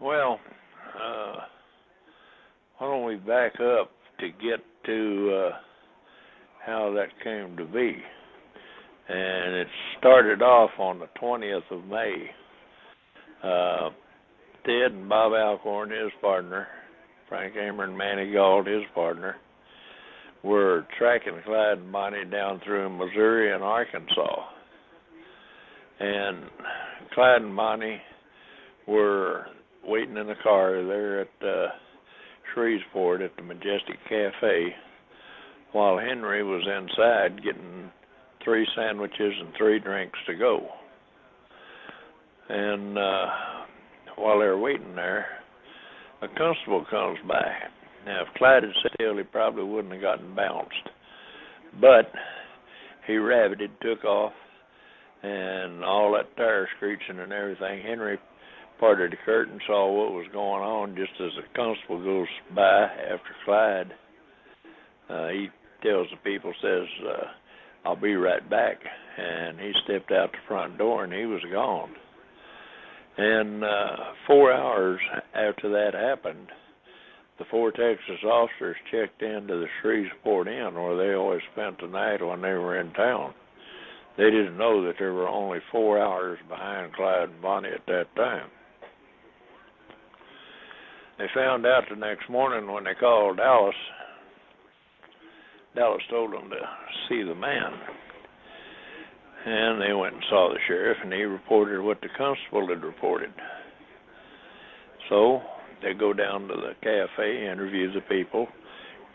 Well, why don't we back up to get to how that came to be? And it started off on the 20th of May. Ted and Bob Alcorn, his partner, Frank Amer and Manny Gauld, his partner, were tracking Clyde and Bonnie down through Missouri and Arkansas. And Clyde and Bonnie were waiting in the car there at Shreveport at the Majestic Cafe while Henry was inside getting 3 sandwiches and 3 drinks to go. And while they're waiting there, a constable comes by. Now, if Clyde had sat still, he probably wouldn't have gotten bounced. But he rabbited, took off, and all that tire screeching and everything, Henry parted the curtain, saw what was going on just as the constable goes by after Clyde. He tells the people, says, I'll be right back. And he stepped out the front door, and he was gone. And 4 hours after that happened, the 4 Texas officers checked into the Shreveport Inn where they always spent the night when they were in town. They didn't know that they were only 4 hours behind Clyde and Bonnie at that time. They found out the next morning when they called Dallas. Dallas told them to see the man. And they went and saw the sheriff, and he reported what the constable had reported. So they go down to the cafe, interview the people,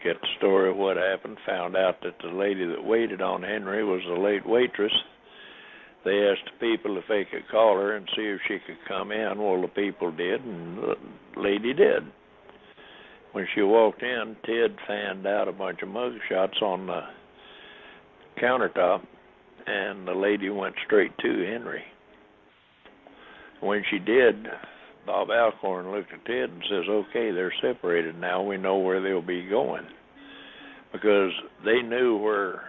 get the story of what happened, found out that the lady that waited on Henry was the late waitress. They asked the people if they could call her and see if she could come in. Well, the people did, and the lady did. When she walked in, Ted fanned out a bunch of mug shots on the countertop, and the lady went straight to Henry. When she did, Bob Alcorn looked at Ted and says, okay, they're separated now. We know where they'll be going. Because they knew where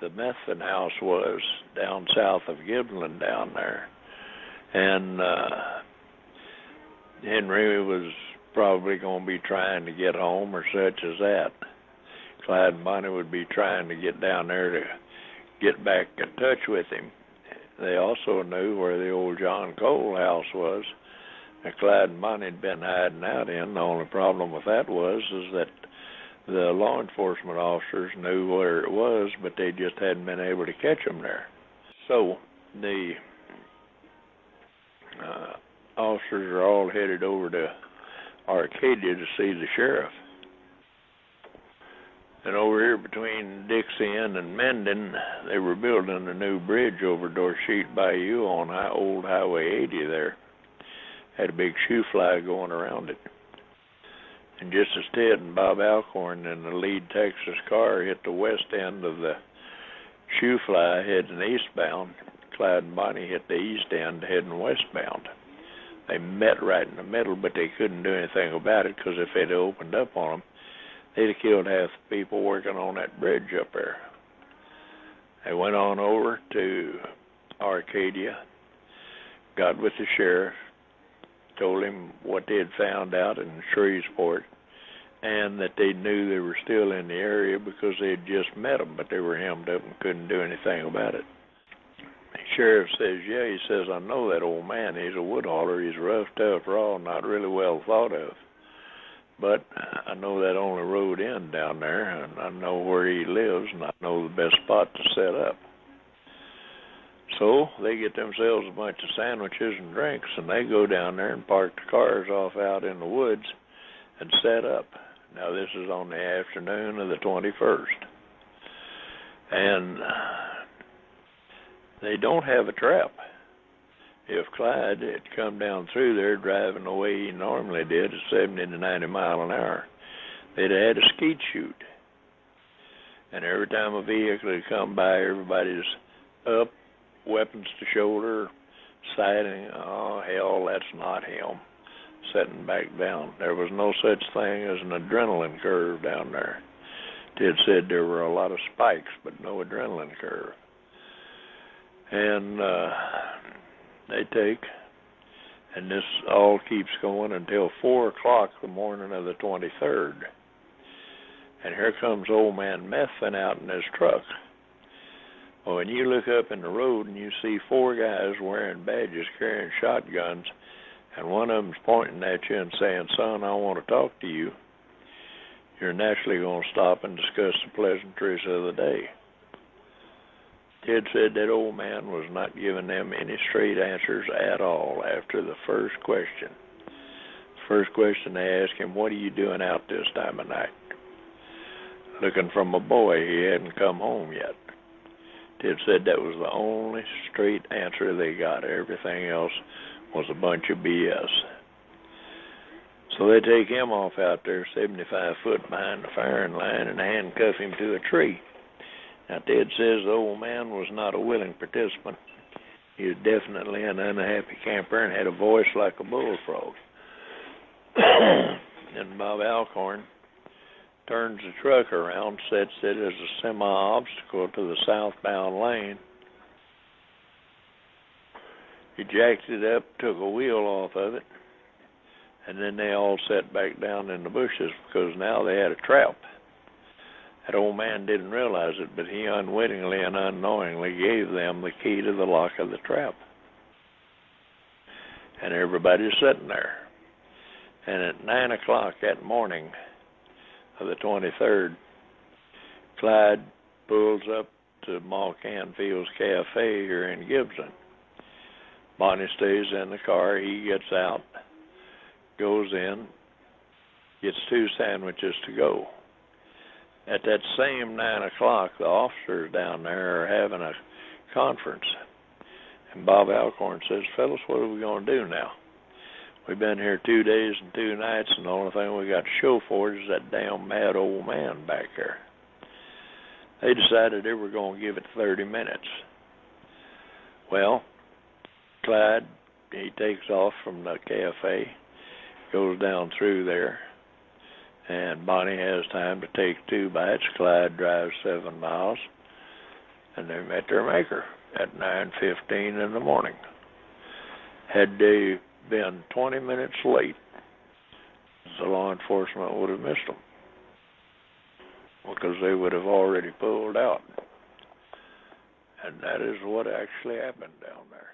the Methvin house was down south of Gibbsland down there. And Henry was probably going to be trying to get home or such as that. Clyde and Bonnie would be trying to get down there to get back in touch with him. They also knew where the old John Cole house was that Clyde and Bonnie had been hiding out in. The only problem with that is that the law enforcement officers knew where it was, but they just hadn't been able to catch them there. So the officers are all headed over to Arcadia to see the sheriff. And over here between Dixie Inn and Mendon, they were building a new bridge over Dorsheet Bayou on old Highway 80 there. Had a big shoe fly going around it. And just as Ted and Bob Alcorn in the lead Texas car hit the west end of the shoe fly heading eastbound, Clyde and Bonnie hit the east end heading westbound. They met right in the middle, but they couldn't do anything about it because if they'd opened up on them, they'd have killed half the people working on that bridge up there. They went on over to Arcadia, got with the sheriff, told him what they had found out in Shreveport, and that they knew they were still in the area because they had just met them, but they were hemmed up and couldn't do anything about it. The sheriff says, yeah, he says, I know that old man. He's a wood hauler. He's rough, tough, raw, not really well thought of. But I know that only road in down there, and I know where he lives, and I know the best spot to set up. So they get themselves a bunch of sandwiches and drinks, and they go down there and park the cars off out in the woods and set up. Now, this is on the afternoon of the 21st. And they don't have a trap. If Clyde had come down through there driving the way he normally did at 70 to 90 miles an hour, they'd have had a skeet shoot. And every time a vehicle had come by, everybody's up, weapons to shoulder, sighting, oh, hell, that's not him, setting back down. There was no such thing as an adrenaline curve down there. Ted said there were a lot of spikes, but no adrenaline curve. And they take And this all keeps going until 4 o'clock the morning of the 23rd. And here comes old man Methvin out in his truck. Well, when you look up in the road and you see 4 guys wearing badges carrying shotguns, and one of them's pointing at you and saying, "Son, I want to talk to you," you're naturally going to stop and discuss the pleasantries of the day. Ted said that old man was not giving them any straight answers at all after the first question. The first question they asked him, "What are you doing out this time of night?" Looking from a boy, he hadn't come home yet. Ted said that was the only straight answer they got. Everything else was a bunch of BS. So they take him off out there 75 foot behind the firing line and handcuff him to a tree. Now, Ted says the old man was not a willing participant. He was definitely an unhappy camper and had a voice like a bullfrog. And Bob Alcorn turns the truck around, sets it as a semi-obstacle to the southbound lane. He jacked it up, took a wheel off of it, and then they all sat back down in the bushes because now they had a trap. That old man didn't realize it, but he unwittingly and unknowingly gave them the key to the lock of the trap. And everybody's sitting there. And at 9 o'clock that morning of the 23rd, Clyde pulls up to Ma Canfield's Cafe here in Gibson. Bonnie stays in the car. He gets out, goes in, gets 2 sandwiches to go. At that same 9 o'clock, the officers down there are having a conference. And Bob Alcorn says, "Fellas, what are we going to do now? We've been here 2 days and 2 nights, and the only thing we got to show for it is that damn mad old man back there." They decided they were going to give it 30 minutes. Well, Clyde, he takes off from the cafe, goes down through there, and Bonnie has time to take 2 bites. Clyde drives 7 miles, and they met their maker at 9:15 in the morning. Had they been 20 minutes late, the law enforcement would have missed them because they would have already pulled out. And that is what actually happened down there.